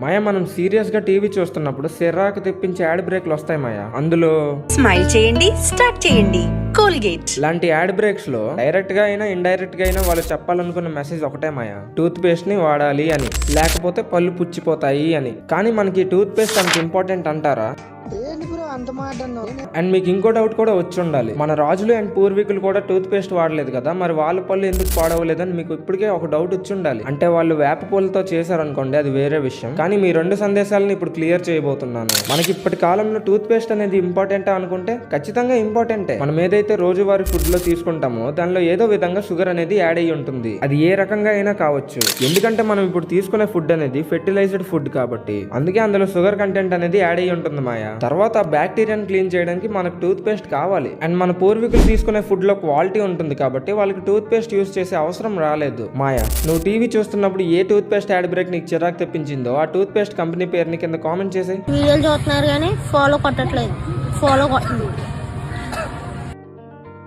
మాయా, మనం సీరియస్ గా టీవీ చూస్తున్నప్పుడు సిర్రాకు తెప్పించే యాడ్ బ్రేక్లు వస్తాయి మాయా. అందులో స్మైల్ చేయండి, స్టార్ట్ చేయండి కోల్గేట్ ఇలాంటి యాడ్ బ్రేక్స్ లో డైరెక్ట్ గా అయినా ఇండైరెక్ట్ గా అయినా వాళ్ళు చెప్పాలనుకున్న మెసేజ్ ఒకటే మాయా, టూత్ పేస్ట్ ని వాడాలి అని, లేకపోతే పళ్ళు పుచ్చిపోతాయి అని. కానీ మనకి టూత్ పేస్ట్ అంత ఇంపార్టెంట్ అంటారా? అండ్ మీకు ఇంకో డౌట్ కూడా వచ్చి ఉండాలి, మన రాజులు అండ్ పూర్వీకులు కూడా టూత్ పేస్ట్ వాడలేదు కదా, మరి వాళ్ళ పళ్ళు ఎందుకు పాడవలేదని మీకు ఇప్పటికే ఒక డౌట్ వచ్చి ఉండాలి. అంటే వాళ్ళు వేప పూలతో చేశారనుకోండి, అది వేరే విషయం. కానీ మీ రెండు సందేశాలను ఇప్పుడు క్లియర్ చేయబోతున్నాను. మనకి ఇప్పటి కాలంలో టూత్ పేస్ట్ అనేది ఇంపార్టెంట్ అనుకుంటే ఖచ్చితంగా ఇంపార్టెంటే. మనం ఏదైతే రోజువారీ ఫుడ్ లో తీసుకుంటామో దానిలో ఏదో విధంగా షుగర్ అనేది యాడ్ అయ్యి ఉంటుంది. అది ఏ రకంగా అయినా కావచ్చు. ఎందుకంటే మనం ఇప్పుడు తీసుకునే ఫుడ్ అనేది ఫెర్టిలైజ్డ్ ఫుడ్ కాబట్టి, అందుకే అందులో షుగర్ కంటెంట్ అనేది యాడ్ అయ్యి ఉంటుంది మాయా. తర్వాత బ్యాక్టీరియాని క్లీన్ చేయడానికి మనకు టూత్ పేస్ట్ కావాలి. అండ్ మన పూర్వీకులు తీసుకునే ఫుడ్ లో క్వాలిటీ ఉంటుంది కాబట్టి వాళ్ళకి టూత్ పేస్ట్ యూస్ చేసే అవసరం రాలేదు. మాయా, నువ్వు టీవీ చూస్తున్నప్పుడు ఏ టూత్ పేస్ట్ యాడ్ బ్రేక్ నీకు చిరాకు తెప్పించిందో ఆ టూత్ పేస్ట్ కంపెనీ పేరుని కింద కామెంట్ చేసి. వీడియోలు చూస్తున్నారు కానీ ఫాలో కొట్టట్లేదు. ఫాలో కొట్టండి.